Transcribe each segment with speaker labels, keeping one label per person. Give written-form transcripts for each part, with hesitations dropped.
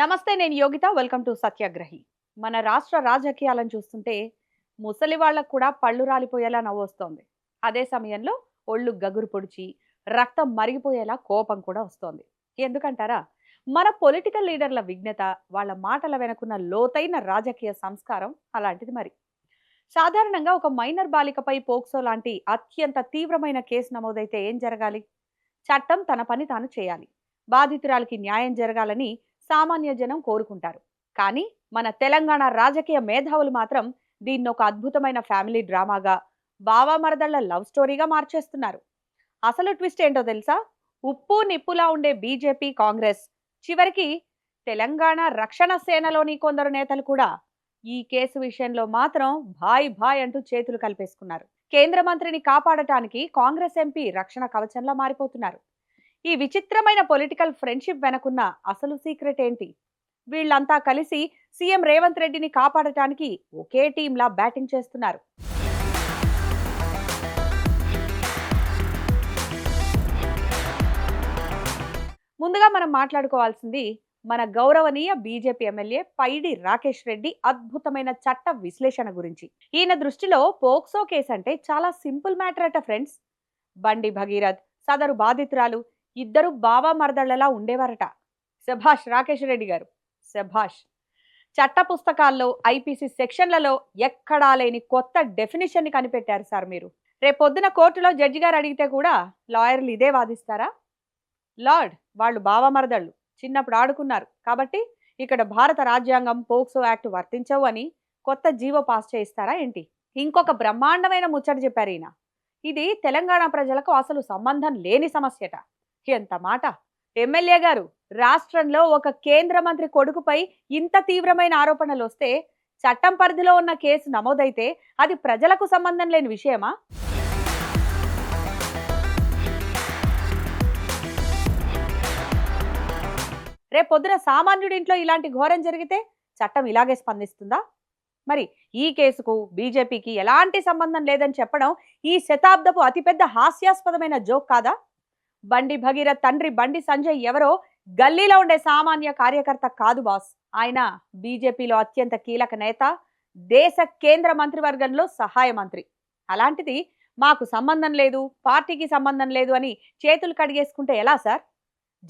Speaker 1: నమస్తే, నేను Yogita. Welcome to సత్యాగ్రహి. మన రాష్ట్ర రాజకీయాలను చూస్తుంటే ముసలి వాళ్ళకు కూడా పళ్ళు రాలిపోయేలా నవ్వొస్తోంది. అదే సమయంలో ఒళ్ళు గగురు పొడిచి రక్తం మరిగిపోయేలా కోపం కూడా వస్తోంది. ఎందుకంటారా? మన పొలిటికల్ లీడర్ల విఘ్నత, వాళ్ళ మాటల వెనుకున్న లోతైన రాజకీయ సంస్కారం అలాంటిది మరి. సాధారణంగా ఒక మైనర్ బాలికపై పోక్సో లాంటి అత్యంత తీవ్రమైన కేసు నమోదైతే ఏం జరగాలి? చట్టం తన పని తాను చేయాలి. బాధితురాలికి న్యాయం జరగాలని సామాన్య జనం కోరుకుంటారు. కానీ మన తెలంగాణ రాజకీయ మేధావులు మాత్రం దీన్ని ఒక అద్భుతమైన ఫ్యామిలీ డ్రామాగా, బావామరదళ్ల లవ్ స్టోరీగా మార్చేస్తున్నారు. అసలు ట్విస్ట్ ఏంటో తెలుసా? ఉప్పు నిప్పులా ఉండే బీజేపీ, కాంగ్రెస్ చివరికి తెలంగాణ రక్షణ సేనలోని కొందరు నేతలు కూడా ఈ కేసు విషయంలో మాత్రం భాయ్ భాయ్ అంటూ చేతులు కలిపేసుకున్నారు. కేంద్ర మంత్రిని కాపాడటానికి కాంగ్రెస్ ఎంపీ రక్షణ కవచంలా మారిపోతున్నారు. ఈ విచిత్రమైన పొలిటికల్ ఫ్రెండ్షిప్ వెనకున్న అసలు సీక్రెట్ ఏంటి? వీళ్ళంతా కలిసి సీఎం రేవంత్ రెడ్డిని కాపాడటానికి ఒకే టీంలా బ్యాటింగ్ చేస్తున్నారు. ముందుగా మనం మాట్లాడుకోవాల్సింది మన గౌరవనీయ బీజేపీ ఎమ్మెల్యే పైడి రాకేష్ రెడ్డి అద్భుతమైన చట్ట విశ్లేషణ గురించి. ఈయన దృష్టిలో పోక్సో కేసు అంటే చాలా సింపుల్ మ్యాటర్ అట ఫ్రెండ్స్. బండి భగీరథ్, సదరు బాధితురాలు ఇద్దరు బావా మరదళ్లలా ఉండేవారట. శభాష్ రాకేష్ రెడ్డి గారు, శభాష్. చట్ట పుస్తకాల్లో, ఐపీసీ సెక్షన్లలో ఎక్కడా లేని కొత్త డెఫినిషన్ ని కనిపెట్టారు సార్ మీరు. రేపొద్దున కోర్టులో జడ్జి గారు అడిగితే కూడా లాయర్లు ఇదే వాదిస్తారా? లార్డ్, వాళ్ళు బావమరదళ్ళు, చిన్నప్పుడు ఆడుకున్నారు కాబట్టి ఇక్కడ భారత రాజ్యాంగం, పోక్సో యాక్ట్ వర్తించవు అని కొత్త జీవో పాస్ చేయిస్తారా ఏంటి? ఇంకొక బ్రహ్మాండమైన ముచ్చట చెప్పారు ఈయన. ఇది తెలంగాణ ప్రజలకు అసలు సంబంధం లేని సమస్యట. ఎంత మాట! ఎమ్మెల్యే గారు, రాష్ట్రంలో ఒక కేంద్ర మంత్రి కొడుకుపై ఇంత తీవ్రమైన ఆరోపణలు వస్తే, చట్టం పరిధిలో ఉన్న కేసు నమోదైతే అది ప్రజలకు సంబంధం లేని విషయమా? రేపొద్దున సామాన్యుడింట్లో ఇలాంటి ఘోరం జరిగితే చట్టం ఇలాగే స్పందిస్తుందా? మరి ఈ కేసుకు బీజేపీకి ఎలాంటి సంబంధం లేదని చెప్పడం ఈ శతాబ్దపు అతిపెద్ద హాస్యాస్పదమైన జోక్ కాదా? బండి భగీరథ్ తండ్రి బండి సంజయ్ ఎవరో గల్లీలో ఉండే సామాన్య కార్యకర్త కాదు బాస్. ఆయన బీజేపీలో అత్యంత కీలక నేత, దేశ కేంద్ర మంత్రివర్గంలో సహాయ మంత్రి. అలాంటిది మాకు సంబంధం లేదు, పార్టీకి సంబంధం లేదు అని చేతులు కడిగేసుకుంటే ఎలా సార్?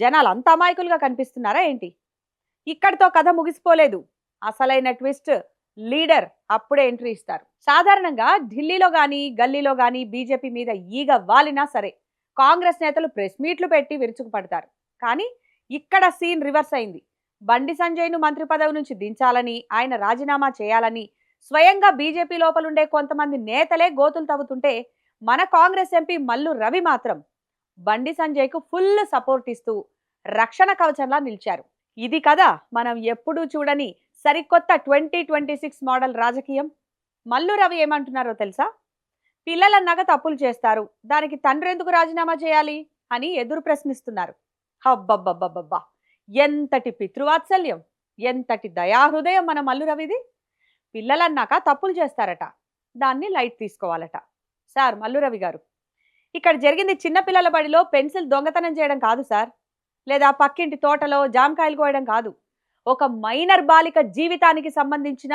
Speaker 1: జనాలు అంత అమాయకులుగా కనిపిస్తున్నారా ఏంటి? ఇక్కడితో కథ ముగిసిపోలేదు. అసలైన ట్విస్ట్ లీడర్ అప్పుడే ఎంట్రీ ఇస్తారు. సాధారణంగా ఢిల్లీలో గానీ, గల్లీలో గానీ బీజేపీ మీద ఈగ వాలినా సరే కాంగ్రెస్ నేతలు ప్రెస్ మీట్లు పెట్టి విరుచుకుపడతారు. కానీ ఇక్కడ సీన్ రివర్స్ అయింది. బండి సంజయ్ను మంత్రి పదవి నుంచి దించాలని, ఆయన రాజీనామా చేయాలని స్వయంగా బీజేపీ లోపలుండే కొంతమంది నేతలే గోతులు తవ్వుతుంటే, మన కాంగ్రెస్ ఎంపీ మల్లు రవి మాత్రం బండి సంజయ్కు ఫుల్ సపోర్ట్ ఇస్తూ రక్షణ కవచంలా నిలిచారు. ఇది కదా మనం ఎప్పుడూ చూడని సరికొత్త 2026 మోడల్ రాజకీయం. మల్లు రవి ఏమంటున్నారో తెలుసా? పిల్లలన్నాక తప్పులు చేస్తారు, దానికి తండ్రి ఎందుకు రాజీనామా చేయాలి అని ఎదురు ప్రశ్నిస్తున్నారు. హబ్బబ్బబ్బబ్బబ్బా, ఎంతటి పితృవాత్సల్యం, ఎంతటి దయాహృదయం మన మల్లు రవిది. పిల్లలన్నాక తప్పులు చేస్తారట, దాన్ని లైట్ తీసుకోవాలట. సార్ మల్లు రవి గారు, ఇక్కడ జరిగింది చిన్నపిల్లల బడిలో పెన్సిల్ దొంగతనం చేయడం కాదు సార్, లేదా పక్కింటి తోటలో జామకాయలు కోయడం కాదు. ఒక మైనర్ బాలిక జీవితానికి సంబంధించిన,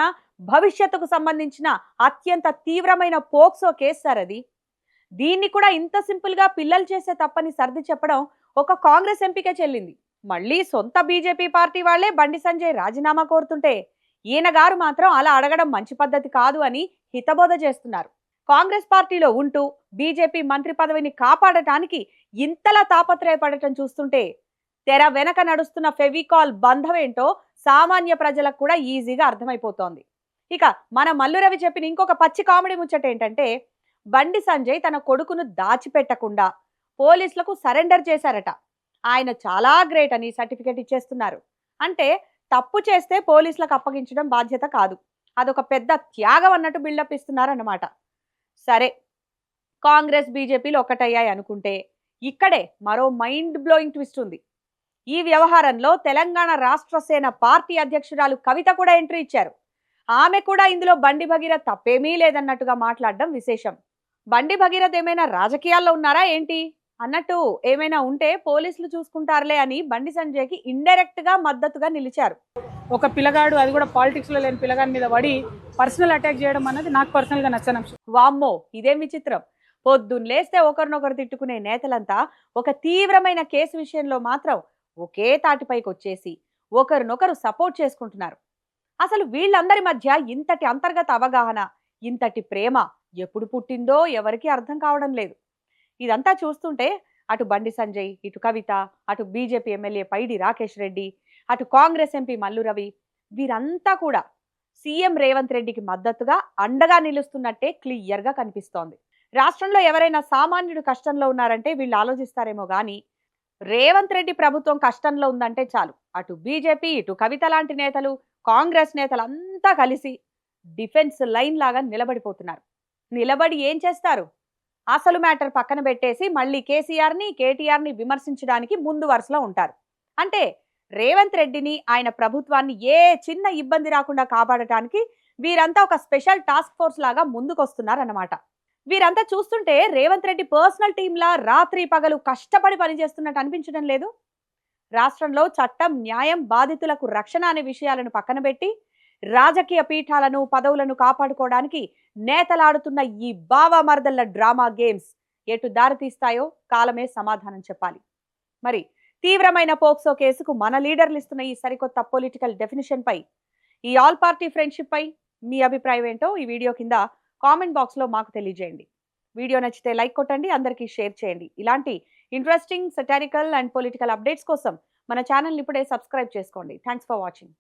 Speaker 1: భవిష్యత్తుకు సంబంధించిన అత్యంత తీవ్రమైన పోక్సో కేసు సార్ అది. దీన్ని కూడా ఇంత సింపుల్ గా పిల్లలు చేసే తప్పని సర్ది చెప్పడం ఒక కాంగ్రెస్ ఎంపీకే చెల్లింది. మళ్ళీ సొంత బీజేపీ పార్టీ వాళ్లే బండి సంజయ్ రాజీనామా కోరుతుంటే ఈయన గారు మాత్రం అలా అడగడం మంచి పద్ధతి కాదు అని హితబోధ చేస్తున్నారు. కాంగ్రెస్ పార్టీలో ఉంటూ బీజేపీ మంత్రి పదవిని కాపాడటానికి ఇంతలా తాపత్రయపడటం చూస్తుంటే తెర వెనక నడుస్తున్న ఫెవికాల్ బంధమేంటో సామాన్య ప్రజలకు కూడా ఈజీగా అర్థమైపోతోంది. ఇక మన మల్లు రవి చెప్పిన ఇంకొక పచ్చి కామెడీ ముచ్చట ఏంటంటే, బండి సంజయ్ తన కొడుకును దాచిపెట్టకుండా పోలీసులకు సరెండర్ చేశారట. ఆయన చాలా గ్రేట్ అని సర్టిఫికెట్ ఇచ్చేస్తున్నారు. అంటే తప్పు చేస్తే పోలీసులకు అప్పగించడం బాధ్యత కాదు, అదొక పెద్ద త్యాగం అన్నట్టు బిల్డప్ ఇస్తున్నారన్నమాట. సరే, కాంగ్రెస్ బీజేపీలు ఒక్కటయ్యాయి అనుకుంటే, ఇక్కడే మరో మైండ్ బ్లోయింగ్ ట్విస్ట్ ఉంది. ఈ వ్యవహారంలో తెలంగాణ రాష్ట్ర సేన పార్టీ అధ్యక్షురాలు కవిత కూడా ఎంట్రీ ఇచ్చారు. ఆమె కూడా ఇందులో బండి భగీరథ్ తప్పేమీ లేదన్నట్టుగా మాట్లాడడం విశేషం. బండి భగీరథ్ ఏమైనా రాజకీయాల్లో ఉన్నారా ఏంటి? అన్నట్టు ఏమైనా ఉంటే పోలీసులు చూసుకుంటారులే అని బండి సంజయ్కి ఇండైరెక్ట్ గా మద్దతుగా నిలిచారు.
Speaker 2: ఒక పిల్లగాడు, అది కూడా పాలిటిక్స్ లో లేని పిల్లగాడి మీద పడి పర్సనల్ అటాక్ చేయడం అనేది నాకు పర్సనల్ గా నచ్చని అంశం.
Speaker 1: వామ్మో, ఇదేం విచిత్రం. పొద్దున్న లేస్తే ఒకరినొకరు తిట్టుకునే నేతలంతా ఒక తీవ్రమైన కేసు విషయంలో మాత్రం ఒకే తాటిపైకి వచ్చేసి ఒకరినొకరు సపోర్ట్ చేసుకుంటున్నారు. అసలు వీళ్ళందరి మధ్య ఇంతటి అంతర్గత అవగాహన, ఇంతటి ప్రేమ ఎప్పుడు పుట్టిందో ఎవరికీ అర్థం కావడం లేదు. ఇదంతా చూస్తుంటే అటు బండి సంజయ్, ఇటు కవిత, అటు బీజేపీ ఎమ్మెల్యే పైడి రాకేష్ రెడ్డి, అటు కాంగ్రెస్ ఎంపీ మల్లు రవి, వీరంతా కూడా సీఎం రేవంత్ రెడ్డికి మద్దతుగా అండగా నిలుస్తున్నట్టే క్లియర్గా కనిపిస్తోంది. రాష్ట్రంలో ఎవరైనా సామాన్యుడు కష్టంలో ఉన్నారంటే వీళ్ళు ఆలోచిస్తారేమో గానీ రేవంత్ రెడ్డి ప్రభుత్వం కష్టంలో ఉందంటే చాలు అటు బీజేపీ, ఇటు కవిత లాంటి నేతలు, కాంగ్రెస్ నేతలంతా కలిసి డిఫెన్స్ లైన్ లాగా నిలబడిపోతున్నారు. నిలబడి ఏం చేస్తారు? అసలు మ్యాటర్ పక్కన పెట్టేసి మళ్ళీ కేసీఆర్ని, కేటీఆర్ని విమర్శించడానికి ముందు వరుసలో ఉంటారు. అంటే రేవంత్ రెడ్డిని, ఆయన ప్రభుత్వాన్ని ఏ చిన్న ఇబ్బంది రాకుండా కాపాడటానికి వీరంతా ఒక స్పెషల్ టాస్క్ ఫోర్స్ లాగా ముందుకొస్తున్నారన్నమాట. వీరంతా చూస్తుంటే రేవంత్ రెడ్డి పర్సనల్ టీంలా రాత్రి పగలు కష్టపడి పనిచేస్తున్నట్టు అనిపించడం లేదు. రాష్ట్రంలో చట్టం, న్యాయం, బాధితులకు రక్షణ అనే విషయాలను పక్కన పెట్టి రాజకీయ పీఠాలను, పదవులను కాపాడుకోవడానికి నేతలాడుతున్న ఈ బావమర్దళ్ల డ్రామా గేమ్స్ ఎటు దారితీస్తాయో కాలమే సమాధానం చెప్పాలి. మరి తీవ్రమైన పోక్సో కేసుకు మన లీడర్లు ఇస్తున్న ఈ సరికొత్త పొలిటికల్ డెఫినిషన్ పై, ఈ ఆల్ పార్టీ ఫ్రెండ్షిప్ పై మీ అభిప్రాయం ఏంటో ఈ వీడియో కింద కామెంట్ బాక్స్ లో మాకు తెలియజేయండి. వీడియో నచ్చితే లైక్ కొట్టండి, అందరికీ షేర్ చేయండి. ఇలాంటి interesting, satirical and political updates కోసం మన ఛానల్ ఇప్పుడే సబ్స్క్రైబ్ చేసుకోండి. Thanks for watching.